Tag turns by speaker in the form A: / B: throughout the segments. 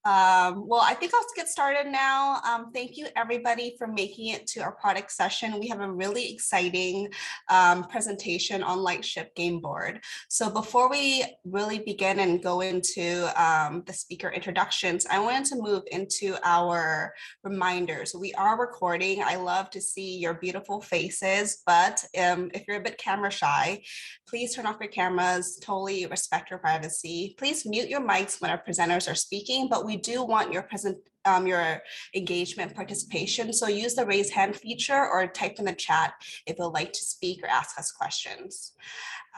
A: Well, I think I'll get started now. Thank you everybody for making it to our product session. We have a really exciting presentation on Lightship Gameboard. So before we really begin and go into the speaker introductions, I wanted to move into our reminders. We are recording. I love to see your beautiful faces, but if you're a bit camera shy, please turn off your cameras, totally respect your privacy. Please mute your mics when our presenters are speaking, but we do want your your engagement participation. So use the raise hand feature or type in the chat if you'd like to speak or ask us questions.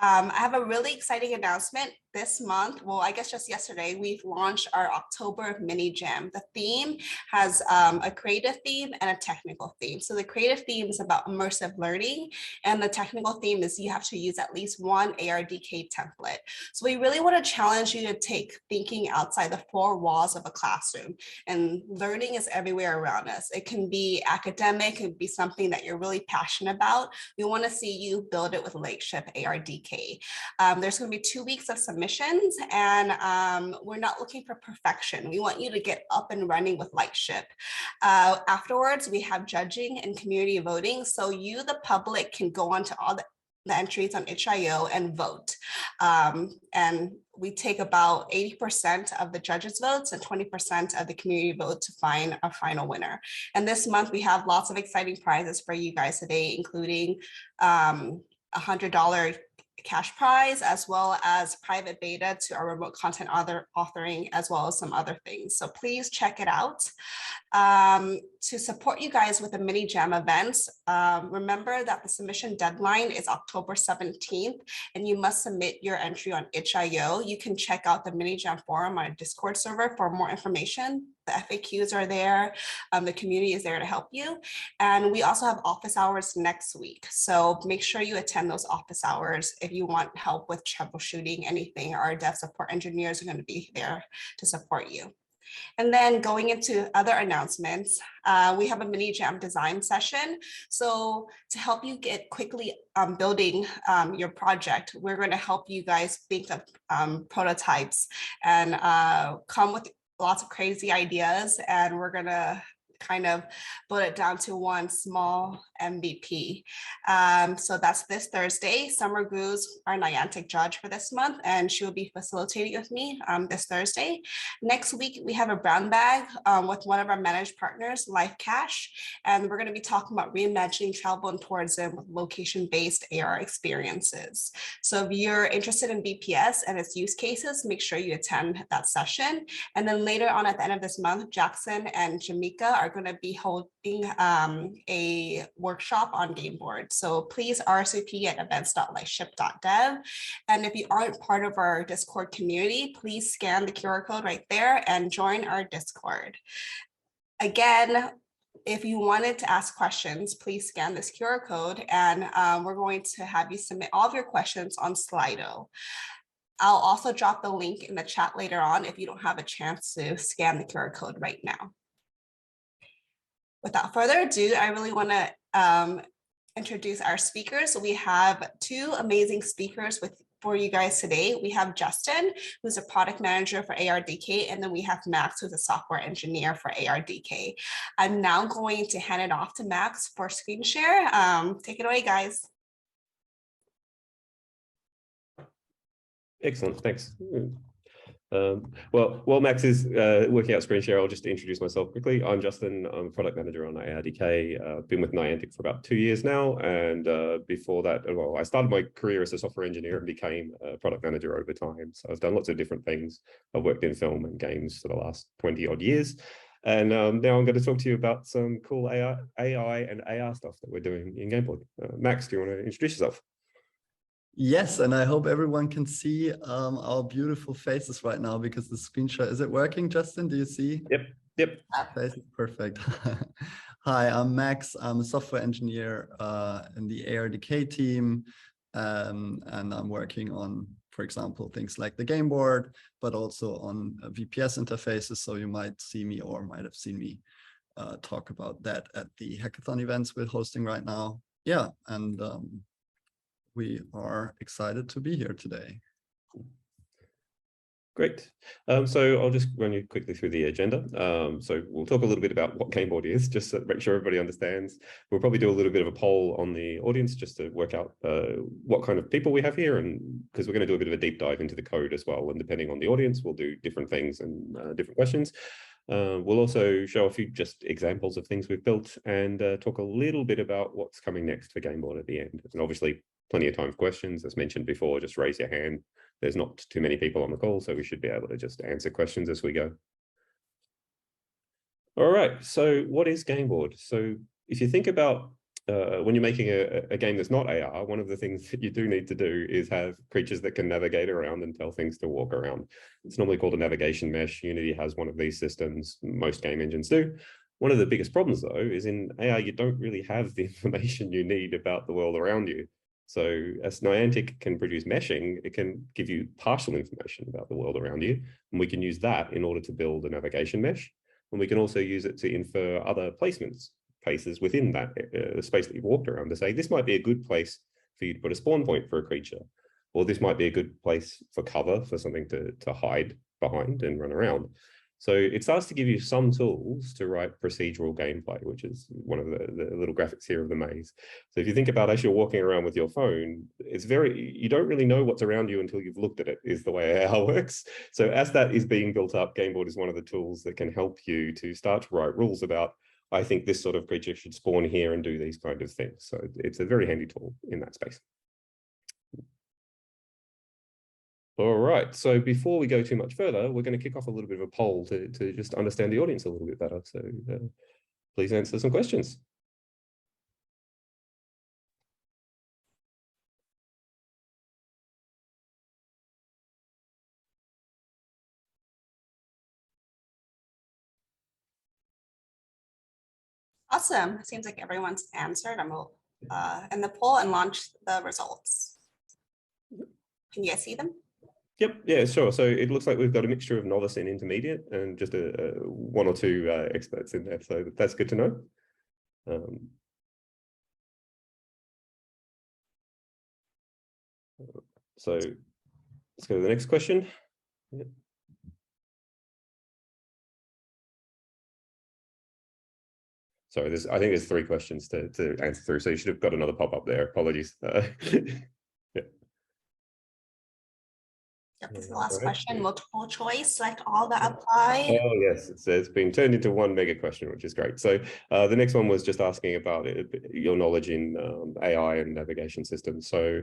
A: I have a really exciting announcement this month. Well, I guess just yesterday, we've launched our October mini jam. The theme has a creative theme and a technical theme. So the creative theme is about immersive learning, and the technical theme is you have to use at least one ARDK template. So we really want to challenge you to take thinking outside the four walls of a classroom, and learning is everywhere around us. It can be academic, it can be something that you're really passionate about. We want to see you build it with Lightship ARDK. There's going to be 2 weeks of submissions, and we're not looking for perfection. We want you to get up and running with Lightship. Afterwards, we have judging and community voting, so you, the public, can go on to all the entries on itch.io and vote. And we take about 80% of the judges' votes and 20% of the community vote to find a final winner. And this month, we have lots of exciting prizes for you guys today, including $100 cash prize, as well as private beta to our remote content authoring, as well as some other things. So please check it out. To support you guys with the mini jam events, remember that the submission deadline is October 17th, and you must submit your entry on itch.io. You can check out the mini jam forum on our Discord server for more information. The FAQs are there. The community is there to help you. And we also have office hours next week. So make sure you attend those office hours if you want help with troubleshooting anything. Our dev support engineers are going to be there to support you. And then going into other announcements, we have a mini jam design session. So to help you get quickly building your project, we're going to help you guys think of prototypes and come with lots of crazy ideas, and we're going to kind of boil it down to one small MVP. So that's this Thursday. Summer Gu's our Niantic judge for this month, and she will be facilitating with me this Thursday. Next week, we have a brown bag with one of our managed partners, Life Cash, and we're going to be talking about reimagining travel and tourism with location-based AR experiences. So if you're interested in BPS and its use cases, make sure you attend that session. And then later on at the end of this month, Jackson and Jamaica are going to be holding a workshop on Gameboard. So please RSVP at events.lightship.dev. And if you aren't part of our Discord community, please scan the QR code right there and join our Discord. Again, if you wanted to ask questions, please scan this QR code, and we're going to have you submit all of your questions on Slido. I'll also drop the link in the chat later on if you don't have a chance to scan the QR code right now. Without further ado, I really want to introduce our speakers. We have two amazing speakers for you guys today. We have Justin, who's a product manager for ARDK, and then we have Max, who's a software engineer for ARDK. I'm now going to hand it off to Max for screen share. Take it away, guys.
B: Excellent, thanks. While Max is working out screen share, I'll just introduce myself quickly. I'm Justin. I'm a product manager on ARDK. Been with Niantic for about 2 years now, and before that, well, I started my career as a software engineer and became a product manager over time. So I've done lots of different things. I've worked in film and games for the last 20 odd years, and now I'm going to talk to you about some cool AI and AR stuff that we're doing in Gameboard. Max, do you want to introduce yourself?
C: Yes, and I hope everyone can see our beautiful faces right now, because the screen share, is it working, Justin? Do you see?
B: Yep.
C: Faces, perfect. Hi, I'm Max. I'm a software engineer in the ARDK team, and I'm working on, for example, things like the Gameboard, but also on VPS interfaces. So you might see me, or might have seen me, talk about that at the hackathon events we're hosting right now. Yeah, and we are excited to be here today.
B: Great. So I'll just run you quickly through the agenda. So we'll talk a little bit about what Gameboard is, just to make sure everybody understands. We'll probably do a little bit of a poll on the audience just to work out what kind of people we have here, and because we're going to do a bit of a deep dive into the code as well. And depending on the audience, we'll do different things and different questions. We'll also show a few just examples of things we've built and talk a little bit about what's coming next for Gameboard at the end. And obviously, plenty of time for questions. As mentioned before, just raise your hand. There's not too many people on the call, so we should be able to just answer questions as we go. All right, so what is Gameboard? So if you think about when you're making a game that's not AR, one of the things that you do need to do is have creatures that can navigate around and tell things to walk around. It's normally called a navigation mesh. Unity has one of these systems. Most game engines do. One of the biggest problems, though, is in AR, you don't really have the information you need about the world around you. So as Niantic can produce meshing, it can give you partial information about the world around you. And we can use that in order to build a navigation mesh. And we can also use it to infer other places within that space that you've walked around to say, this might be a good place for you to put a spawn point for a creature. Or this might be a good place for cover, for something to hide behind and run around. So it starts to give you some tools to write procedural gameplay, which is one of the little graphics here of the maze. So if you think about as you're walking around with your phone, you don't really know what's around you until you've looked at it, is the way AR works. So as that is being built up, Gameboard is one of the tools that can help you to start to write rules about, I think this sort of creature should spawn here and do these kind of things. So it's a very handy tool in that space. All right, so before we go too much further, we're going to kick off a little bit of a poll to just understand the audience a little bit better. So please answer some questions.
A: Awesome. Seems like everyone's answered. I'm going to end the poll and launch the results. Can you guys see them?
B: Yep, yeah, sure. So it looks like we've got a mixture of novice and intermediate and just one or two experts in there. So that's good to know. So let's go to the next question. Yep. Sorry, I think there's 3 questions to answer through. So you should have got another pop-up there. Apologies.
A: Yep, this is the last question. Multiple choice, select all that apply.
B: Oh, yes, it's been turned into one mega question, which is great. So the next one was just asking about your knowledge in AI and navigation systems. So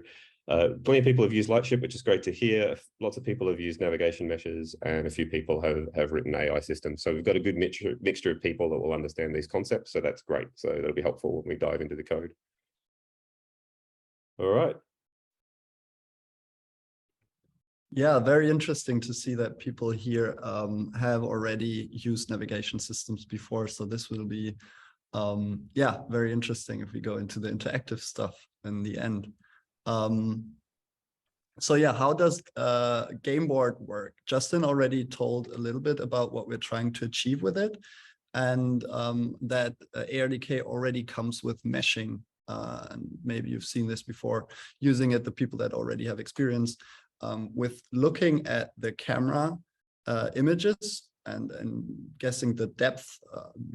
B: plenty of people have used Lightship, which is great to hear. Lots of people have used navigation meshes, and a few people have written AI systems. So we've got a good mixture of people that will understand these concepts. So that's great. So that'll be helpful when we dive into the code. All right.
C: Yeah, very interesting to see that people here have already used navigation systems before. So this will be, yeah, very interesting if we go into the interactive stuff in the end. So yeah, how does Gameboard work? Justin already told a little bit about what we're trying to achieve with it, and that ARDK already comes with meshing. And maybe you've seen this before, using it, the people that already have experience with looking at the camera images and guessing the depth,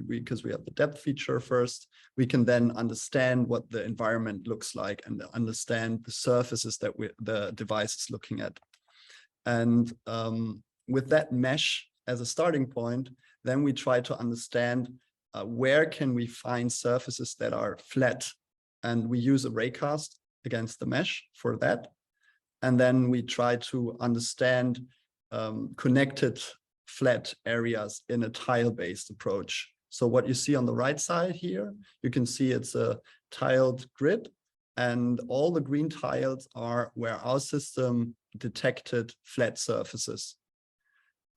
C: because we have the depth feature first, we can then understand what the environment looks like and understand the surfaces that the device is looking at. And with that mesh as a starting point, then we try to understand where can we find surfaces that are flat, and we use a raycast against the mesh for that. And then we try to understand connected flat areas in a tile-based approach. So what you see on the right side here, you can see it's a tiled grid, and all the green tiles are where our system detected flat surfaces.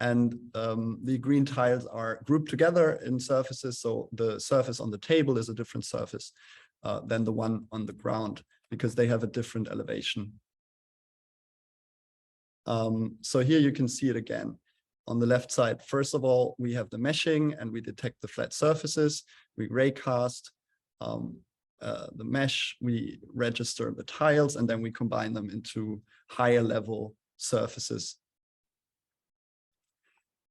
C: And the green tiles are grouped together in surfaces. So the surface on the table is a different surface than the one on the ground, because they have a different elevation. So here you can see it again. On the left side, first of all, we have the meshing and we detect the flat surfaces. We raycast the mesh, we register the tiles, and then we combine them into higher level surfaces.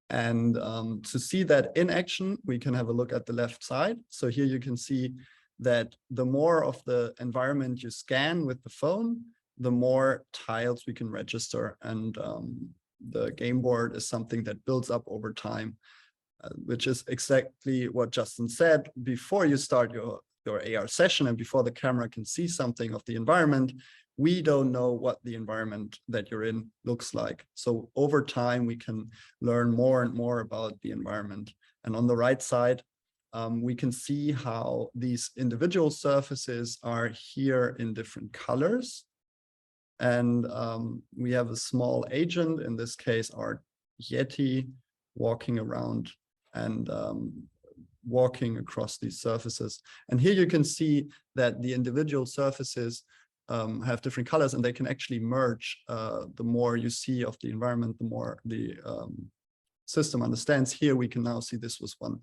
C: And to see that in action, we can have a look at the left side. So here you can see that the more of the environment you scan with the phone, the more tiles we can register. And the game board is something that builds up over time, which is exactly what Justin said. Before you start your AR session and before the camera can see something of the environment, we don't know what the environment that you're in looks like. So over time, we can learn more and more about the environment. And on the right side, we can see how these individual surfaces are here in different colors. And we have a small agent, in this case, our Yeti, walking around and walking across these surfaces. And here you can see that the individual surfaces have different colors, and they can actually merge. The more you see of the environment, the more the system understands. Here we can now see this was one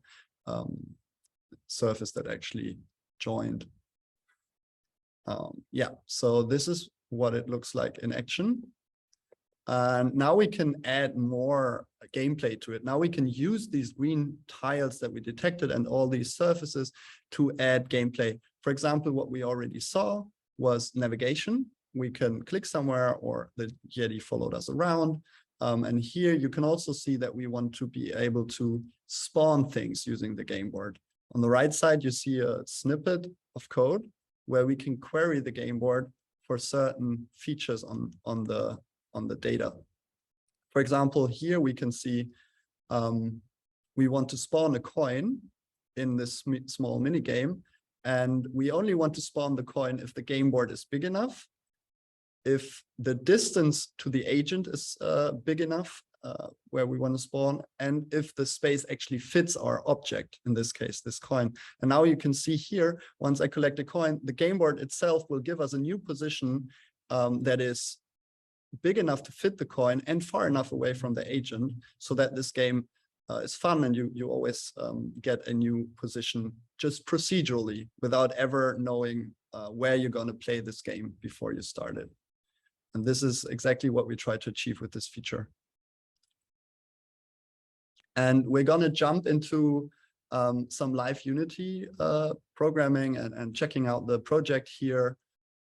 C: surface that actually joined. Yeah, so this is what it looks like in action. And now we can add more gameplay to it. Now we can use these green tiles that we detected and all these surfaces to add gameplay. For example, what we already saw was navigation. We can click somewhere, or the Yeti followed us around. And here you can also see that we want to be able to spawn things using the game board. On the right side, you see a snippet of code where we can query the game board for certain features on the data. For example, here we can see we want to spawn a coin in this small mini game, and we only want to spawn the coin if the game board is big enough, if the distance to the agent is big enough where we want to spawn, and if the space actually fits our object, in this case, this coin. And now you can see here, once I collect a coin, the game board itself will give us a new position that is big enough to fit the coin and far enough away from the agent, so that this game is fun, and you always get a new position just procedurally without ever knowing where you're going to play this game before you start it. And this is exactly what we try to achieve with this feature. And we're going to jump into some live Unity programming and checking out the project here,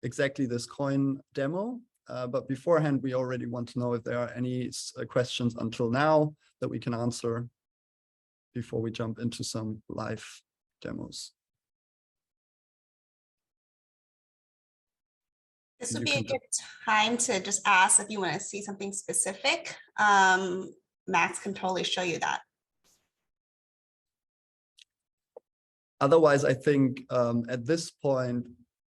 C: exactly this coin demo. But beforehand, we already want to know if there are any questions until now that we can answer before we jump into some live demos.
A: This would be a good time to just ask if you want to see something specific. Max can totally show you that.
C: Otherwise, I think at this point,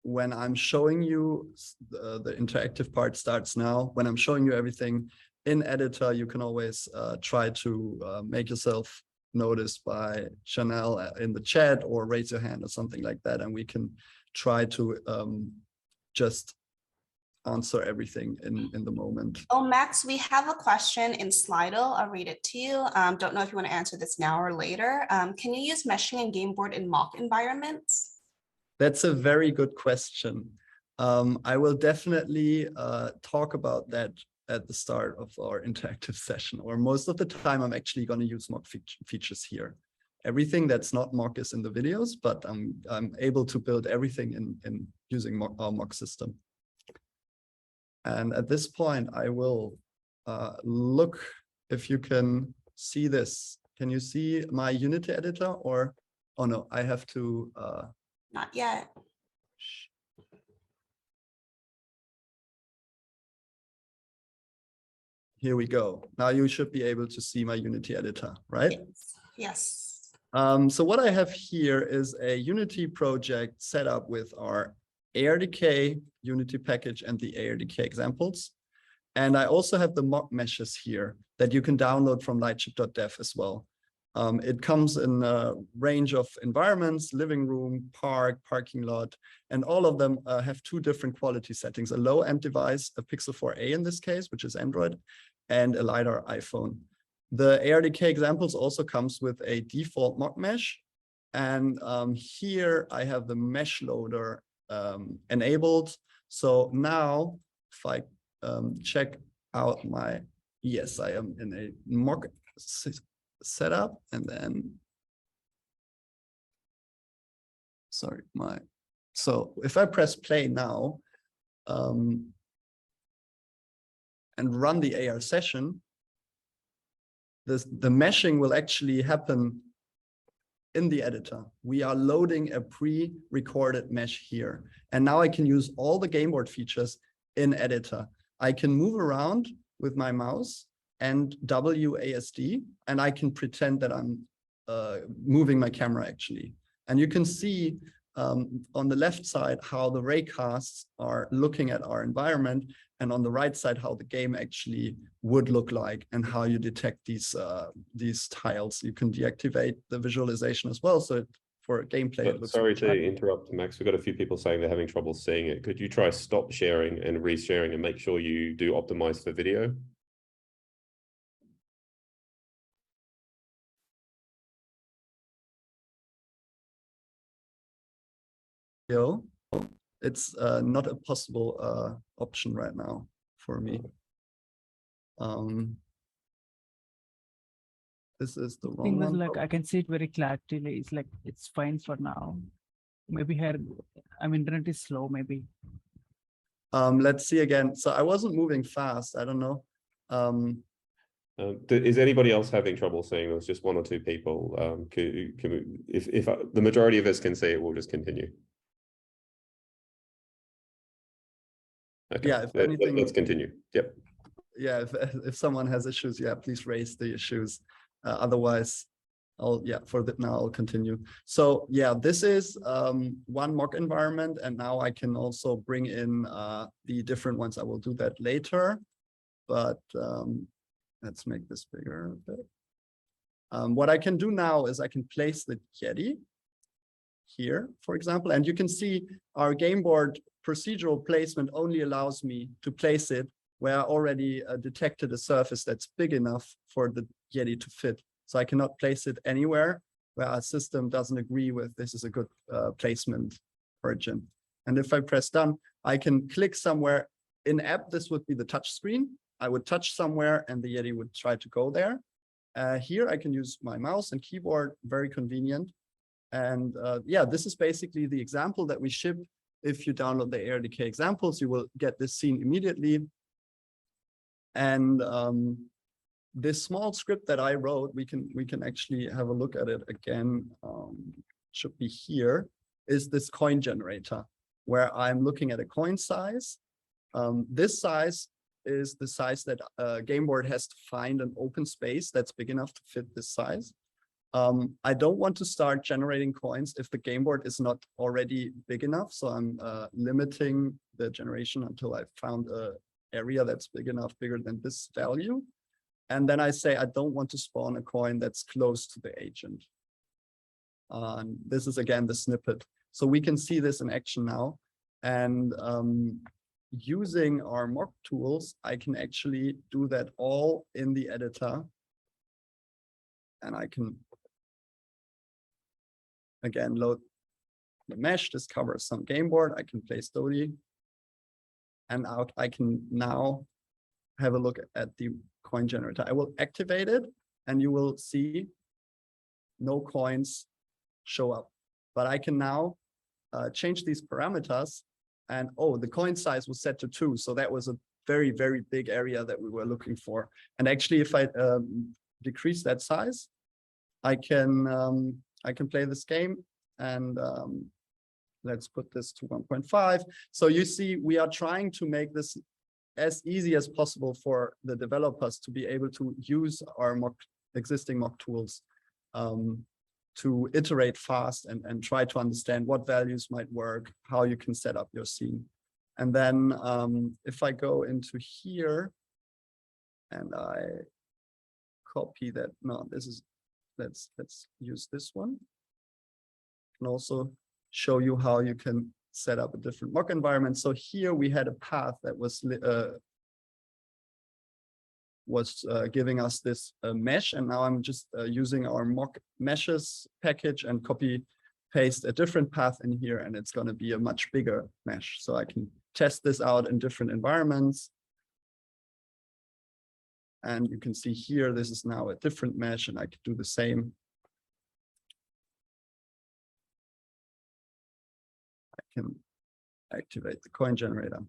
C: when I'm showing you, the interactive part starts now. When I'm showing you everything in editor, you can always try to make yourself noticed by Chanel in the chat, or raise your hand or something like that. And we can try to just answer everything in the moment.
A: Oh, Max, we have a question in Slido. I'll read it to you. Don't know if you want to answer this now or later. Can you use meshing and game board in mock environments?
C: That's a very good question. I will definitely talk about that at the start of our interactive session, or most of the time I'm actually going to use mock features here. Everything that's not mock is in the videos, but I'm able to build everything in using our mock system. And at this point, I will look if you can see this. Can you see my Unity editor, or, oh no, I have to.
A: Not yet.
C: Here we go. Now you should be able to see my Unity editor, right?
A: Yes.
C: So what I have here is a Unity project set up with our ARDK Unity package and the ARDK examples. And I also have the mock meshes here that you can download from lightship.dev as well. It comes in a range of environments: living room, park, parking lot, and all of them have two different quality settings: a low-end device, a Pixel 4a in this case, which is Android, and a LiDAR iPhone. The ARDK examples also comes with a default mock mesh. And here I have the mesh loader enabled. So now if I check out my yes, I am in a mock setup, and then, sorry, so if I press play now, and run the AR session, the meshing will actually happen in the editor. We are loading a pre-recorded mesh here. And now I can use all the Gameboard features in editor. I can move around with my mouse and WASD, and I can pretend that I'm moving my camera actually. And you can see on the left side how the raycasts are looking at our environment, and on the right side how the game actually would look like and how you detect these tiles. You can deactivate the visualization as well, so for gameplay it looks.
B: Sorry to interrupt, Max. We've got a few people saying they're having trouble seeing it. Could you try stop sharing and resharing and make sure you do optimize for video?
C: It's not a possible option right now for me. This is the wrong
D: thing was
C: one.
D: like I can see it very clearly. It's like it's fine for now. Maybe here, internet is slow. Maybe.
C: Let's see again. So I wasn't moving fast. I don't know.
B: Is anybody else having trouble seeing? There's just one or two people. Can we, if the majority of us can see it, we'll just continue. Okay.
C: Yeah, if anything,
B: let's continue. Yep.
C: Yeah, if someone has issues, yeah, please raise the issues. Otherwise, for that now I'll continue. So yeah, this is one mock environment, and now I can also bring in the different ones. I will do that later, but let's make this bigger a bit. What I can do now is I can place the Yeti here, for example, and you can see our Gameboard procedural placement only allows me to place it where I already detected a surface that's big enough for the Yeti to fit. So I cannot place it anywhere where our system doesn't agree with this is a good placement origin. And if I press done, I can click somewhere in app. This would be the touch screen. I would touch somewhere and the Yeti would try to go there. Here I can use my mouse and keyboard, very convenient. And yeah, this is basically the example that we ship. If you download the ARDK examples, you will get this scene immediately. And this small script that I wrote, we can actually have a look at it again. Should be here, is this coin generator, where I'm looking at a coin size. This size is the size that Gameboard has to find an open space that's big enough to fit this size. I don't want to start generating coins if the Gameboard is not already big enough. So I'm limiting the generation until I found an area that's big enough, bigger than this value. And then I say, I don't want to spawn a coin that's close to the agent. This is again the snippet. So we can see this in action now. And using our mock tools, I can actually do that all in the editor. And I can, again, load the mesh. This covers some Gameboard. I can place Dodi. And out, I can now have a look at the coin generator. I will activate it, and you will see no coins show up. But I can now change these parameters. And oh, the coin size was set to 2. So that was a very, very big area that we were looking for. And actually, if I decrease that size, I can play this game, and let's put this to 1.5. So you see, we are trying to make this as easy as possible for the developers to be able to use our existing mock tools to iterate fast and try to understand what values might work, how you can set up your scene. And then if I go into here and I copy that, no, this is, let's use this one. And also show you how you can set up a different mock environment. So here we had a path that was giving us this mesh, and now I'm just using our mock meshes package and copy paste a different path in here, and it's going to be a much bigger mesh. So I can test this out in different environments. And you can see here, this is now a different mesh, and I could do the same. I can activate the coin generator.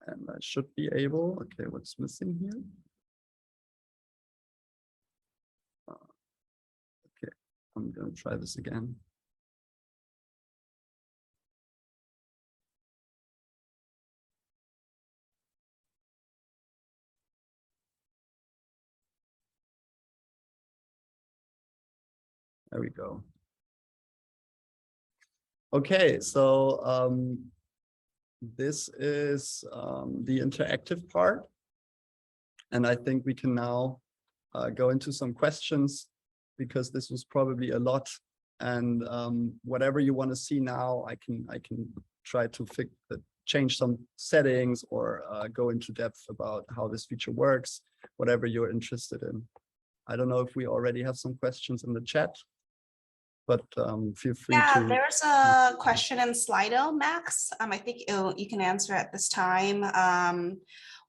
C: And I should be able, okay, what's missing here? Okay, I'm going to try this again. There we go. Okay, so this is the interactive part. And I think we can now go into some questions, because this was probably a lot. And whatever you want to see now, I can try to change some settings or go into depth about how this feature works, whatever you're interested in. I don't know if we already have some questions in the chat, but feel free to.
A: Yeah, there's a question in Slido, Max. I think you can answer at this time.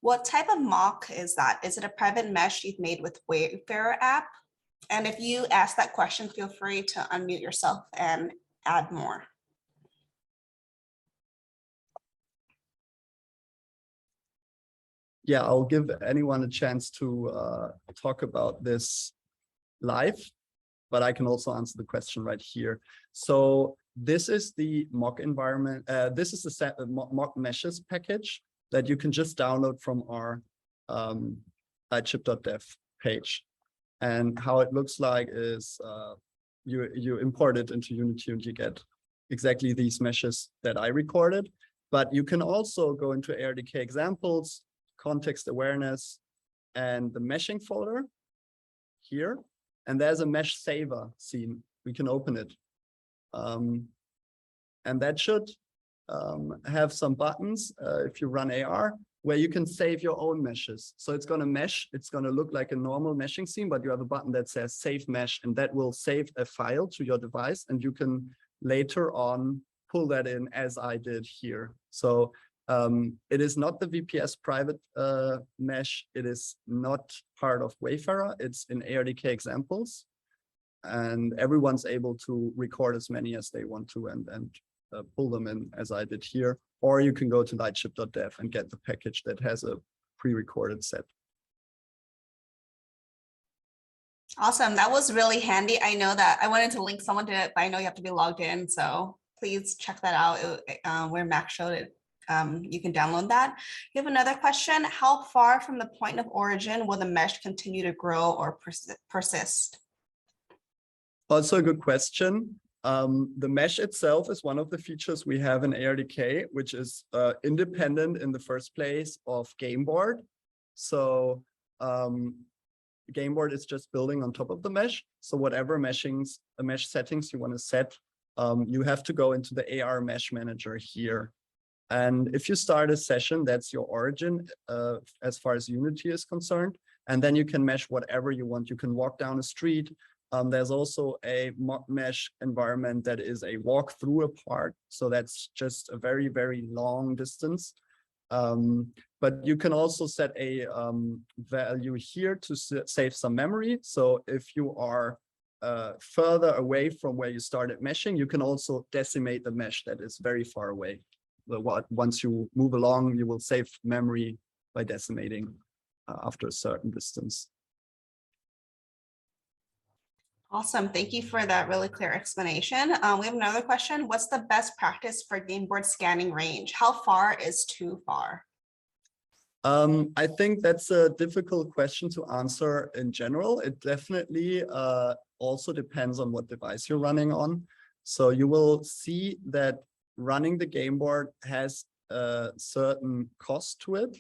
A: What type of mock is that? Is it a private mesh you've made with Wayfarer app? And if you ask that question, feel free to unmute yourself and add more.
C: Yeah, I'll give anyone a chance to talk about this live, but I can also answer the question right here. So this is the mock environment. This is the mock meshes package that you can just download from our lightship.dev page. And how it looks like is you import it into Unity and you get exactly these meshes that I recorded. But you can also go into ARDK examples, context awareness, and the meshing folder here. And there's a mesh saver scene. We can open it. And that should have some buttons if you run AR, where you can save your own meshes. So it's going to mesh. It's going to look like a normal meshing scene, but you have a button that says save mesh, and that will save a file to your device. And you can later on pull that in, as I did here. So it is not the VPS private mesh. It is not part of Wayfarer. It's in ARDK examples. And everyone's able to record as many as they want to and pull them in, as I did here. Or you can go to lightship.dev and get the package that has a pre-recorded set.
A: Awesome. That was really handy. I know that I wanted to link someone to it, but I know you have to be logged in. So please check that out where Max showed it. You can download that. You have another question. How far from the point of origin will the mesh continue to grow or persist?
C: Also a good question. The mesh itself is one of the features we have in ARDK, which is independent in the first place of Gameboard. So Gameboard is just building on top of the mesh. So whatever mesh settings you want to set, you have to go into the AR mesh manager here. And if you start a session, that's your origin as far as Unity is concerned. And then you can mesh whatever you want. You can walk down a street. There's also a mock mesh environment that is a walk through a park. So that's just a very, very long distance. But you can also set a value here to save some memory. So if you are further away from where you started meshing, you can also decimate the mesh that is very far away. Once you move along, you will save memory by decimating after a certain distance.
A: Awesome. Thank you for that really clear explanation. We have another question. What's the best practice for Gameboard scanning range? How far is too far?
C: I think that's a difficult question to answer in general. It definitely also depends on what device you're running on. So you will see that running the Gameboard has a certain cost to it,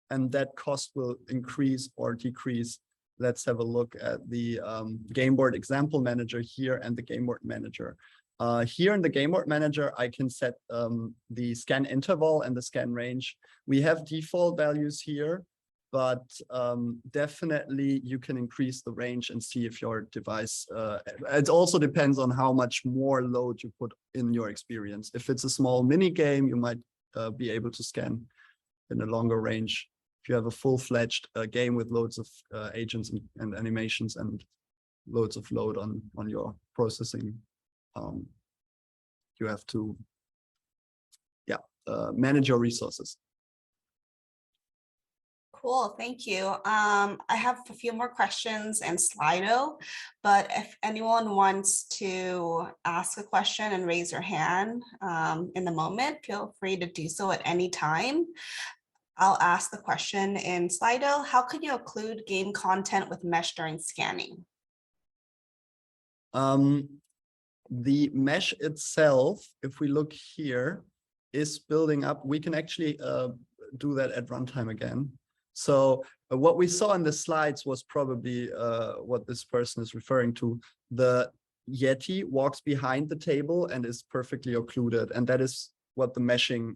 C: and that cost will increase or decrease. Let's have a look at the Gameboard example manager here and the Gameboard manager. Here in the Gameboard manager, I can set the scan interval and the scan range. We have default values here, but definitely you can increase the range and see if your device, it also depends on how much more load you put in your experience. If it's a small mini game, you might be able to scan in a longer range. If you have a full-fledged game with loads of agents and animations and loads of load on your processing, you have to manage your resources.
A: Cool, thank you. I have a few more questions in Slido, but if anyone wants to ask a question and raise your hand in the moment, feel free to do so at any time. I'll ask the question in Slido. How can you occlude game content with mesh during scanning?
C: The mesh itself, if we look here, is building up. We can actually do that at runtime again. So what we saw in the slides was probably what this person is referring to. The Yeti walks behind the table and is perfectly occluded. And that is what the meshing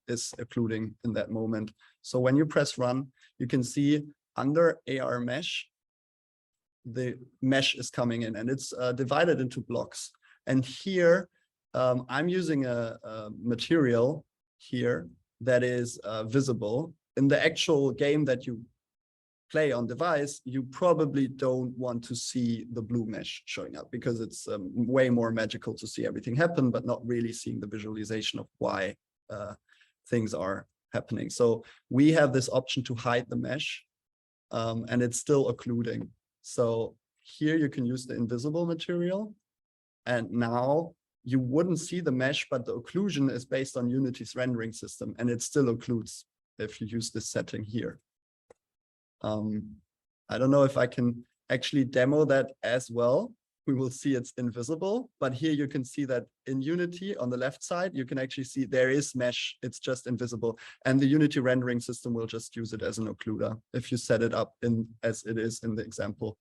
C: is occluding in that moment. So when you press run, you can see under AR mesh, the mesh is coming in and it's divided into blocks. And here, I'm using a material here that is visible. In the actual game that you play on device, you probably don't want to see the blue mesh showing up because it's way more magical to see everything happen, but not really seeing the visualization of why things are happening. So we have this option to hide the mesh, and it's still occluding. So here you can use the invisible material, and now you wouldn't see the mesh, but the occlusion is based on Unity's rendering system, and it still occludes if you use this setting here. I don't know if I can actually demo that as well. We will see it's invisible, but here you can see that in Unity on the left side, you can actually see there is mesh, it's just invisible. And the Unity rendering system will just use it as an occluder if you set it up as it is in the example.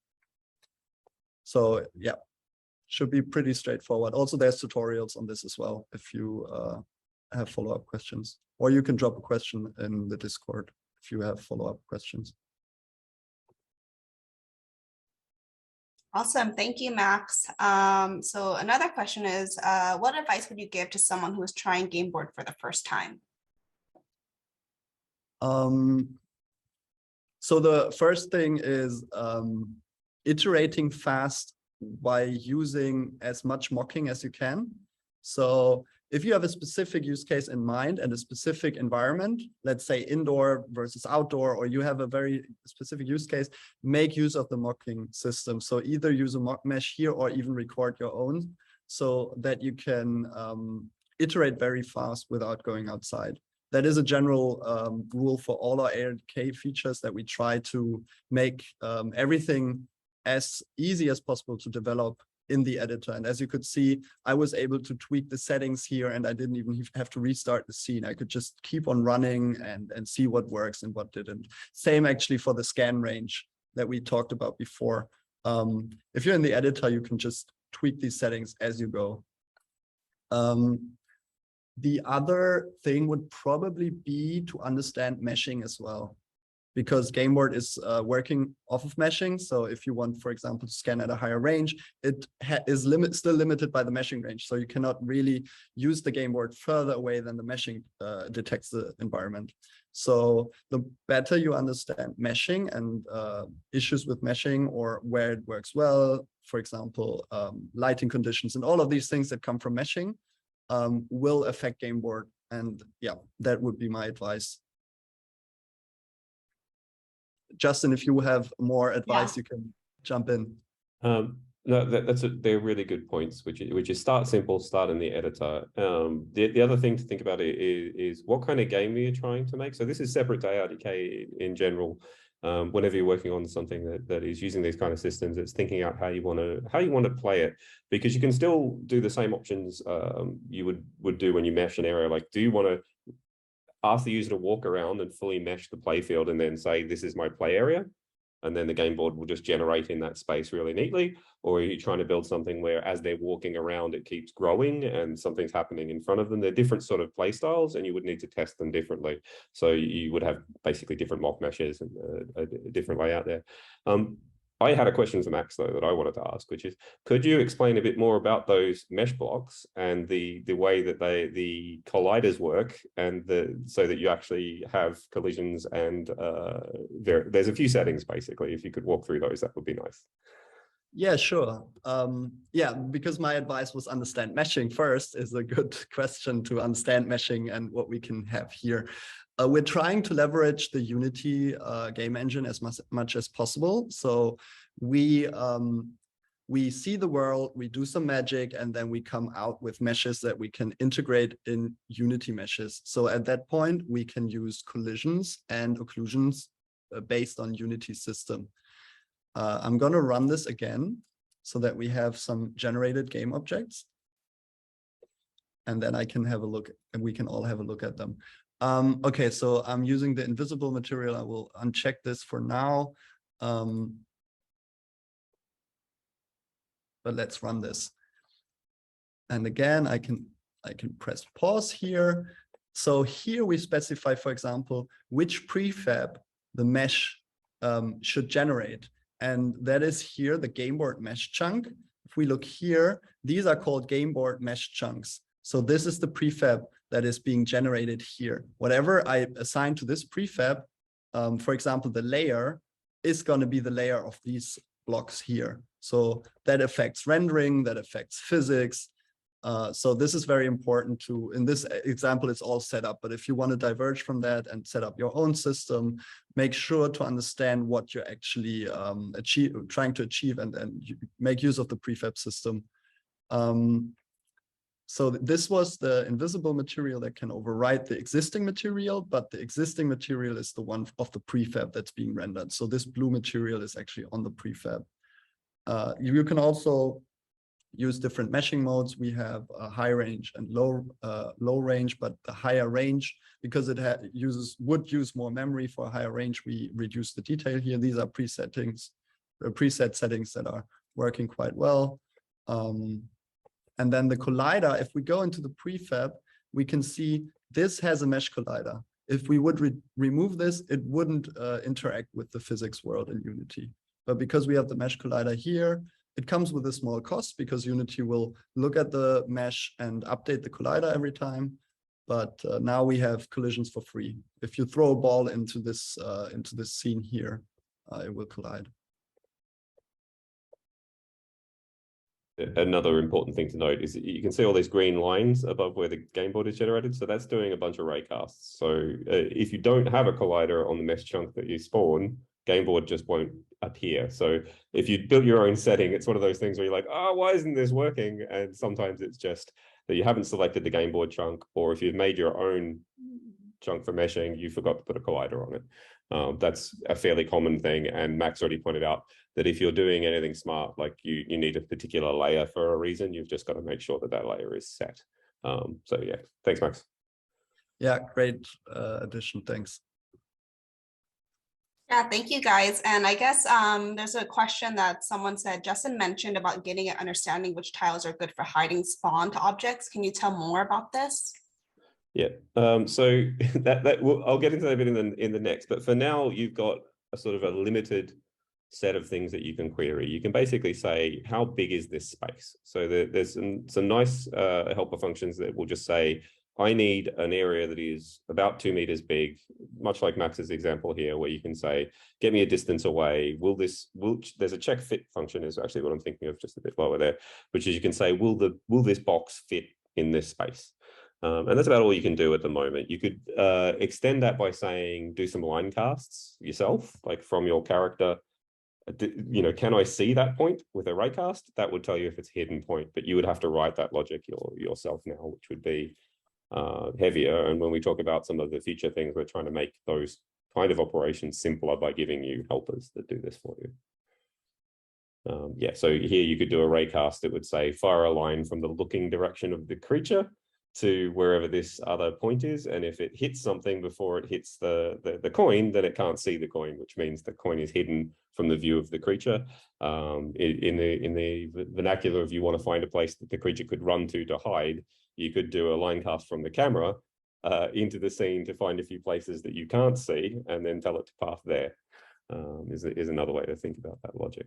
C: So yeah, should be pretty straightforward. Also, there's tutorials on this as well if you have follow-up questions, or you can drop a question in the Discord if you have follow-up questions.
A: Awesome, thank you, Max. So another question is, what advice would you give to someone who is trying Gameboard for the first time?
C: So the first thing is iterating fast by using as much mocking as you can. So if you have a specific use case in mind and a specific environment, let's say indoor versus outdoor, or you have a very specific use case, make use of the mocking system. So either use a mock mesh here or even record your own so that you can iterate very fast without going outside. That is a general rule for all our ARDK features, that we try to make everything as easy as possible to develop in the editor. And as you could see, I was able to tweak the settings here, and I didn't even have to restart the scene. I could just keep on running and see what works and what didn't. Same actually for the scan range that we talked about before. If you're in the editor, you can just tweak these settings as you go. The other thing would probably be to understand meshing as well, because Gameboard is working off of meshing. So if you want, for example, to scan at a higher range, it is still limited by the meshing range. So you cannot really use the Gameboard further away than the meshing detects the environment. So the better you understand meshing and issues with meshing, or where it works well, for example, lighting conditions and all of these things that come from meshing will affect Gameboard. And yeah, that would be my advice. Justin, if you have more advice, you can jump in.
B: No, they're really good points, which is start simple, start in the editor. The other thing to think about is what kind of game are you trying to make? So this is separate to ARDK in general. Whenever you're working on something that is using these kind of systems, it's thinking out how you want to play it, because you can still do the same options you would do when you mesh an area. Like, do you want to ask the user to walk around and fully mesh the playfield and then say, this is my play area, and then the game board will just generate in that space really neatly? Or are you trying to build something where as they're walking around, it keeps growing and something's happening in front of them? They're different sort of play styles, and you would need to test them differently. So you would have basically different mock meshes and a different layout there. I had a question for Max though that I wanted to ask, which is, could you explain a bit more about those mesh blocks and the way that the colliders work, and so that you actually have collisions, and there's a few settings basically. If you could walk through those, that would be nice.
C: Yeah, sure. Yeah, because my advice was understand meshing first is a good question to understand meshing and what we can have here. We're trying to leverage the Unity game engine as much as possible. So we see the world, we do some magic, and then we come out with meshes that we can integrate in Unity meshes. So at that point, we can use collisions and occlusions based on Unity system. I'm going to run this again so that we have some generated game objects. And then I can have a look, and we can all have a look at them. Okay, so I'm using the invisible material. I will uncheck this for now. But let's run this. And again, I can press pause here. So here we specify, for example, which prefab the mesh should generate. And that is here, the Gameboard mesh chunk. If we look here, these are called Gameboard mesh chunks. So this is the prefab that is being generated here. Whatever I assign to this prefab, for example, the layer is going to be the layer of these blocks here. So that affects rendering, that affects physics. So this is very important to, in this example, it's all set up. But if you want to diverge from that and set up your own system, make sure to understand what you're actually trying to achieve, and make use of the prefab system. So this was the invisible material that can overwrite the existing material, but the existing material is the one of the prefab that's being rendered. So this blue material is actually on the prefab. You can also use different meshing modes. We have a high range and low range, but the higher range, because it would use more memory for a higher range, we reduce the detail here. These are preset settings that are working quite well. And then the collider, if we go into the prefab, we can see this has a mesh collider. If we would remove this, it wouldn't interact with the physics world in Unity. But because we have the mesh collider here, it comes with a small cost, because Unity will look at the mesh and update the collider every time. But now we have collisions for free. If you throw a ball into this scene here, it will collide.
B: Another important thing to note is that you can see all these green lines above where the game board is generated. So that's doing a bunch of raycasts. So if you don't have a collider on the mesh chunk that you spawn, game board just won't appear. So if you built your own setting, it's one of those things where you're like, oh, why isn't this working? And sometimes it's just that you haven't selected the game board chunk, or if you've made your own chunk for meshing, you forgot to put a collider on it. That's a fairly common thing. And Max already pointed out that if you're doing anything smart, like you need a particular layer for a reason, you've just got to make sure that that layer is set. So yeah, thanks, Max.
C: Yeah, great addition. Thanks.
A: Yeah, thank you guys. And I guess there's a question that someone said, Justin mentioned about getting an understanding which tiles are good for hiding spawned objects. Can you tell more about this?
B: Yeah, so I'll get into that a bit in the next, but for now, you've got a sort of a limited set of things that you can query. You can basically say, how big is this space? So there's some nice helper functions that will just say, I need an area that is about 2 meters big, much like Max's example here, where you can say, get me a distance away. There's a check fit function is actually what I'm thinking of just a bit lower there, which is you can say, will this box fit in this space? And that's about all you can do at the moment. You could extend that by saying, do some line casts yourself, like from your character. Can I see that point with a raycast? That would tell you if it's a hidden point, but you would have to write that logic yourself now, which would be heavier. And when we talk about some of the future things, we're trying to make those kind of operations simpler by giving you helpers that do this for you. Yeah, so here you could do a raycast that would say, fire a line from the looking direction of the creature to wherever this other point is, and if it hits something before it hits the coin, then it can't see the coin, which means the coin is hidden from the view of the creature. In the vernacular, if you want to find a place that the creature could run to hide, you could do a line cast from the camera into the scene to find a few places that you can't see, and then tell it to path there. is another way to think about that logic.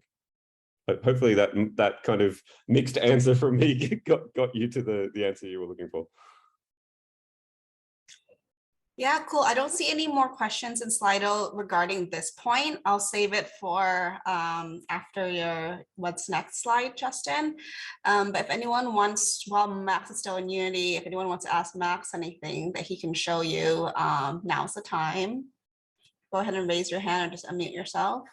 B: But hopefully that kind of mixed answer from me got you to the answer you were looking for.
A: Yeah, cool. I don't see any more questions in Slido regarding this point. I'll save it for after your what's next slide, Justin. But if anyone wants, while Max is still in Unity, if anyone wants to ask Max anything that he can show you, now's the time. Go ahead and raise your hand or just unmute yourself.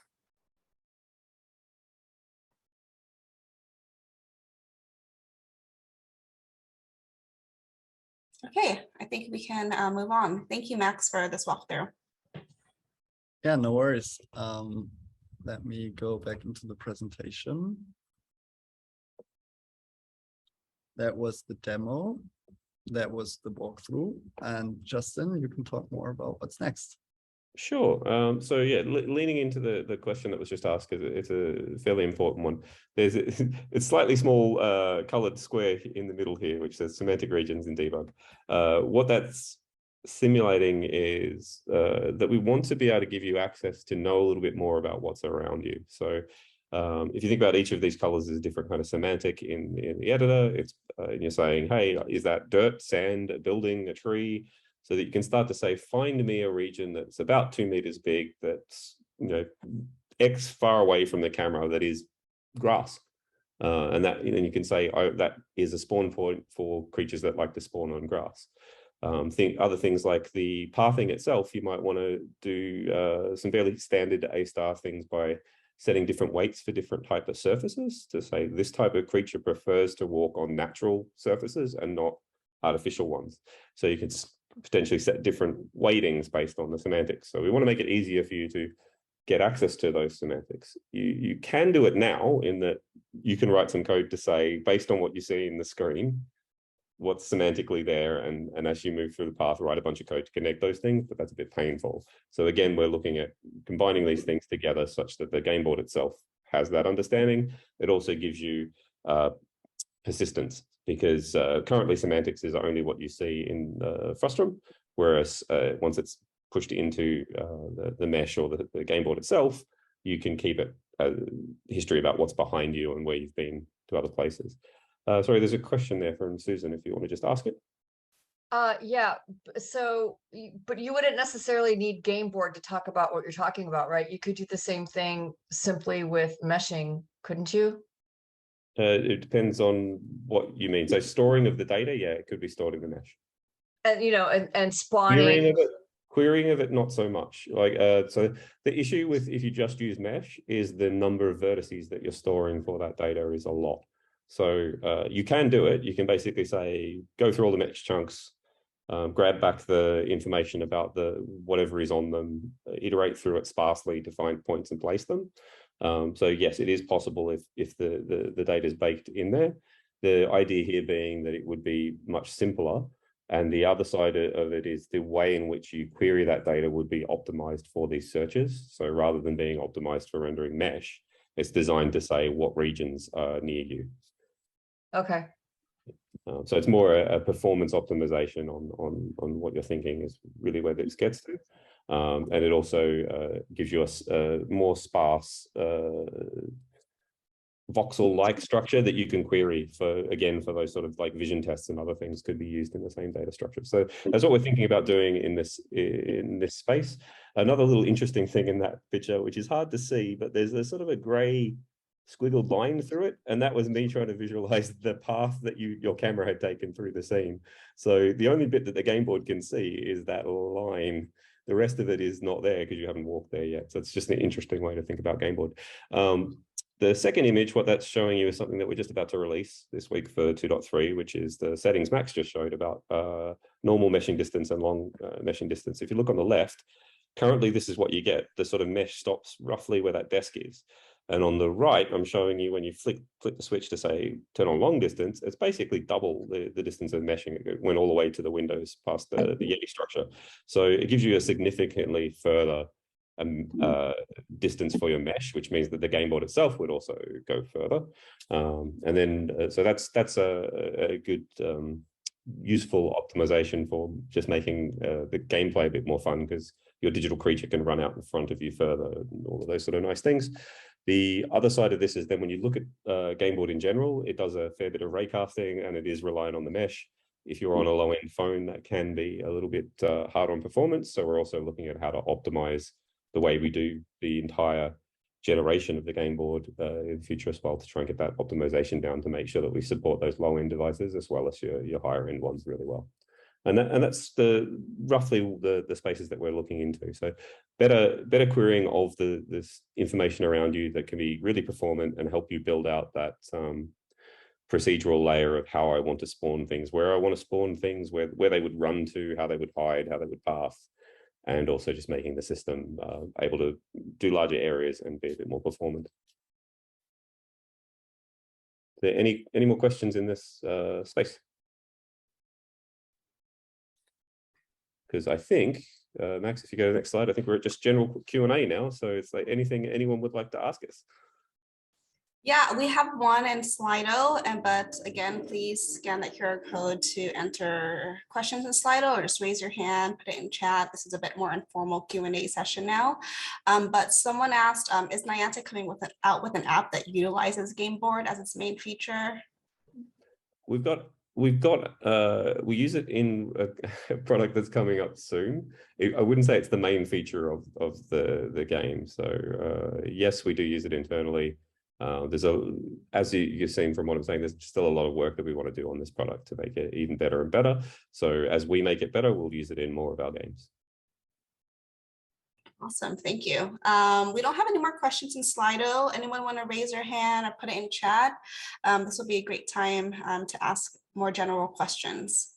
A: Okay, I think we can move on. Thank you, Max, for this walkthrough.
C: Yeah, no worries. Let me go back into the presentation. That was the demo. That was the walkthrough. And Justin, you can talk more about what's next.
B: Sure. So yeah, leaning into the question that was just asked, because it's a fairly important one. There's it's slightly small colored square in the middle here, which says semantic regions in debug. What that's simulating is that we want to be able to give you access to know a little bit more about what's around you. So if you think about each of these colors as a different kind of semantic in the editor, it's and you're saying, hey, is that dirt, sand, a building, a tree? So that you can start to say, find me a region that's about 2 meters big, that's X far away from the camera, that is grass. And that you can say, oh, that is a spawn point for creatures that like to spawn on grass. Other things like the pathing itself, you might want to do some fairly standard A* things by setting different weights for different type of surfaces to say this type of creature prefers to walk on natural surfaces and not artificial ones. So you can potentially set different weightings based on the semantics. So we want to make it easier for you to get access to those semantics. You can do it now in that you can write some code to say, based on what you see in the screen, what's semantically there, and as you move through the path, write a bunch of code to connect those things, but that's a bit painful. So again, we're looking at combining these things together such that the game board itself has that understanding. It also gives you persistence, because currently semantics is only what you see in Frustrum, whereas once it's pushed into the mesh or the game board itself, you can keep it history about what's behind you and where you've been to other places. Sorry, there's a question there from Susan, if you want to just ask it.
E: Yeah, so, but you wouldn't necessarily need game board to talk about what you're talking about, right? You could do the same thing simply with meshing, couldn't you?
B: It depends on what you mean. So storing of the data, yeah, it could be stored in the mesh.
E: And and spawning.
B: Querying of it, not so much. Like so the issue with if you just use mesh is the number of vertices that you're storing for that data is a lot. So you can do it. You can basically say, go through all the mesh chunks, grab back the information about whatever is on them, iterate through it sparsely to find points and place them. So yes, it is possible if the data is baked in there. The idea here being that it would be much simpler. And the other side of it is the way in which you query that data would be optimized for these searches. So rather than being optimized for rendering mesh, it's designed to say what regions are near you.
E: Okay.
B: So it's more a performance optimization on what you're thinking is really where this gets to. And it also gives you a more sparse voxel-like structure that you can query for those sort of like vision tests and other things could be used in the same data structure. So that's what we're thinking about doing in this space. Another little interesting thing in that picture, which is hard to see, but there's a sort of a gray squiggled line through it, and that was me trying to visualize the path that your camera had taken through the scene. So the only bit that the game board can see is that line. The rest of it is not there because you haven't walked there yet. So it's just an interesting way to think about game board. The second image, what that's showing you is something that we're just about to release this week for 2.3, which is the settings Max just showed about normal meshing distance and long meshing distance. If you look on the left, currently this is what you get. The sort of mesh stops roughly where that desk is. And on the right, I'm showing you when you flip the switch to say turn on long distance, it's basically double the distance of meshing. It went all the way to the windows past the Yeti structure. So it gives you a significantly further distance for your mesh, which means that the game board itself would also go further. And then so that's a good useful optimization for just making the gameplay a bit more fun, because your digital creature can run out in front of you further, and all of those sort of nice things. The other side of this is then when you look at Gameboard in general, it does a fair bit of raycasting, and it is reliant on the mesh. If you're on a low-end phone, that can be a little bit hard on performance. So we're also looking at how to optimize the way we do the entire generation of the Gameboard in the future as well, to try and get that optimization down to make sure that we support those low-end devices as well as your higher-end ones really well. And that's roughly the spaces that we're looking into. So better querying of this information around you that can be really performant and help you build out that procedural layer of how I want to spawn things, where I want to spawn things, where they would run to, how they would hide, how they would path, and also just making the system able to do larger areas and be a bit more performant. Are there any more questions in this space? Because I think, Max, if you go to the next slide, I think we're at just general Q&A now. So it's like anything anyone would like to ask us.
A: Yeah, we have one in Slido, but again, please scan that QR code to enter questions in Slido, or just raise your hand, put it in chat. This is a bit more informal Q&A session now. But someone asked, is Niantic coming out with an app that utilizes Gameboard as its main feature? We use it in a product that's coming up soon. I wouldn't say it's the main feature of the game. So yes, we do use it internally. As you've seen from what I'm saying, there's still a lot of work that we want to do on this product to make it even better and better. So as we make it better, we'll use it in more of our games. Awesome, thank you. We don't have any more questions in Slido. Anyone want to raise their hand or put it in chat? This will be a great time to ask more general questions.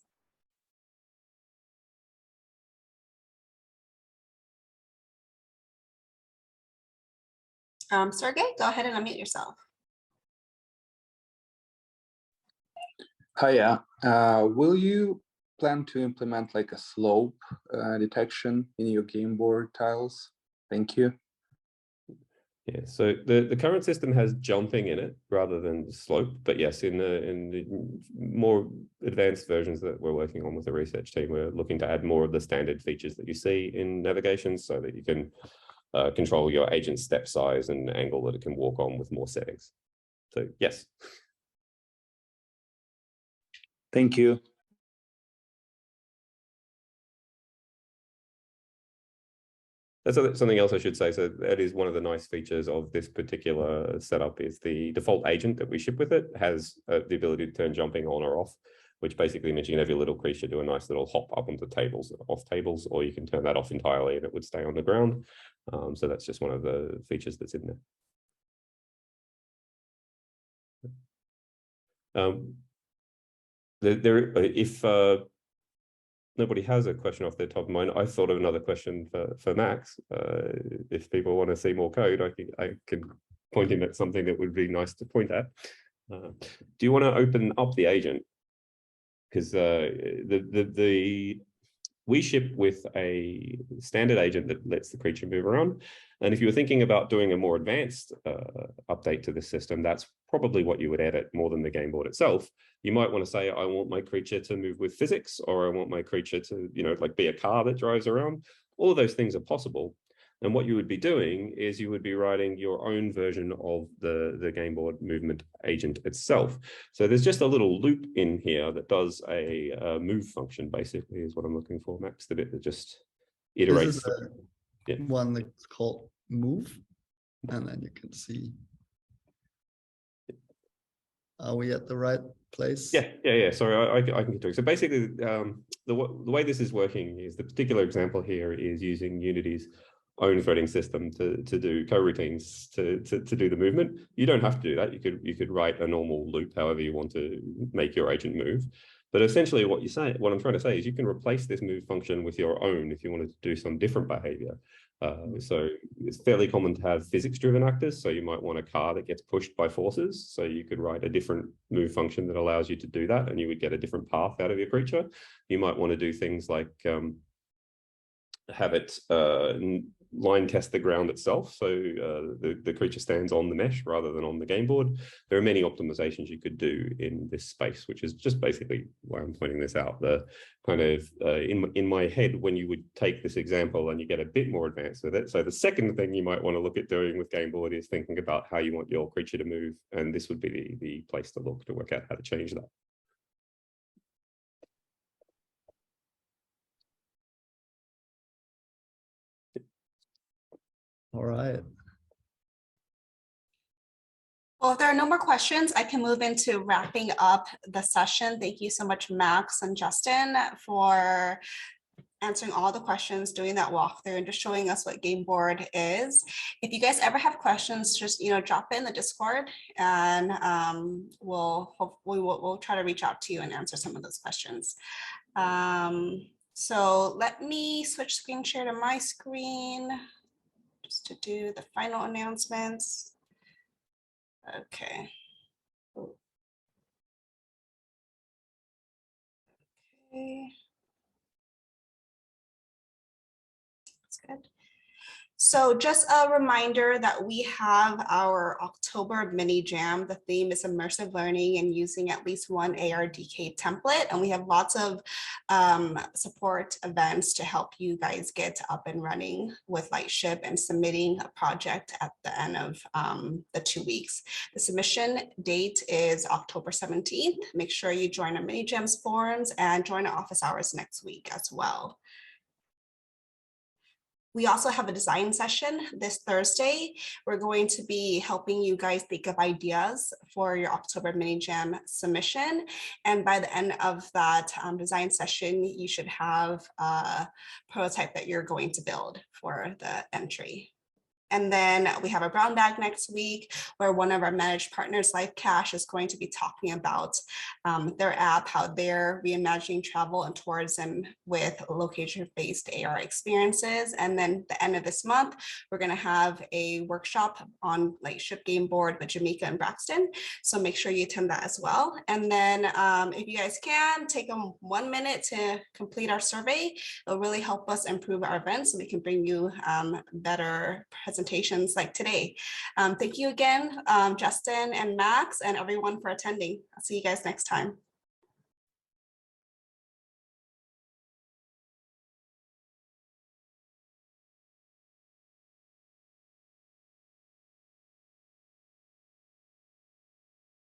A: Sergey, go ahead and unmute yourself.
F: Hiya. Will you plan to implement like a slope detection in your Gameboard tiles? Thank you.
B: Yeah, so the current system has jumping in it rather than slope, but yes, in the more advanced versions that we're working on with the research team, we're looking to add more of the standard features that you see in navigation, so that you can control your agent's step size and angle that it can walk on with more settings. So yes.
F: Thank you.
B: That's something else I should say. So that is one of the nice features of this particular setup, is the default agent that we ship with it has the ability to turn jumping on or off, which basically means you can have your little creature do a nice little hop up onto tables, off tables, or you can turn that off entirely and it would stay on the ground. So that's just one of the features that's in there. If nobody has a question off their top of mind, I thought of another question for Max. If people want to see more code, I can point him at something that would be nice to point at. Do you want to open up the agent? Because we ship with a standard agent that lets the creature move around. And if you were thinking about doing a more advanced update to the system, that's probably what you would edit more than the Gameboard itself. You might want to say, I want my creature to move with physics, or I want my creature to, like be a car that drives around. All of those things are possible. And what you would be doing is you would be writing your own version of the Gameboard movement agent itself. So there's just a little loop in here that does a move function, basically, is what I'm looking for, Max, the bit that just iterates.
C: This is one that's called move, and then you can see. Are we at the right place?
B: Yeah. Sorry, I can get to it. So basically, the way this is working is the particular example here is using Unity's own threading system to do coroutines to do the movement. You don't have to do that. You could write a normal loop however you want to make your agent move. But essentially what I'm trying to say is you can replace this move function with your own if you wanted to do some different behavior. So it's fairly common to have physics-driven actors. So you might want a car that gets pushed by forces. So you could write a different move function that allows you to do that, and you would get a different path out of your creature. You might want to do things like have it line test the ground itself, so the creature stands on the mesh rather than on the game board. There are many optimizations you could do in this space, which is just basically why I'm pointing this out. The kind of in my head, when you would take this example and you get a bit more advanced with it. So the second thing you might want to look at doing with game board is thinking about how you want your creature to move, and this would be the place to look to work out how to change that.
C: All right.
A: Well, if there are no more questions, I can move into wrapping up the session. Thank you so much, Max and Justin, for answering all the questions, doing that walkthrough, and just showing us what Gameboard is. If you guys ever have questions, just drop in the Discord, and we'll try to reach out to you and answer some of those questions. So let me switch screen share to my screen just to do the final announcements. Okay. Okay. That's good. So just a reminder that we have our October mini jam. The theme is immersive learning and using at least one ARDK template. And we have lots of support events to help you guys get up and running with Lightship and submitting a project at the end of the 2 weeks. The submission date is October 17th. Make sure you join our mini jams forums and join our office hours next week as well. We also have a design session this Thursday. We're going to be helping you guys think of ideas for your October mini jam submission. And by the end of that design session, you should have a prototype that you're going to build for the entry. And then we have a brown bag next week where one of our managed partners, LifeCache, is going to be talking about their app, how they're reimagining travel and tourism with location-based AR experiences. And then the end of this month, we're going to have a workshop on Lightship Gameboard with Jamaica and Braxton. So make sure you attend that as well. And then if you guys can, take 1 minute to complete our survey. It'll really help us improve our events so we can bring you better presentations like today. Thank you again, Justin and Max and everyone for attending. I'll see you guys next time.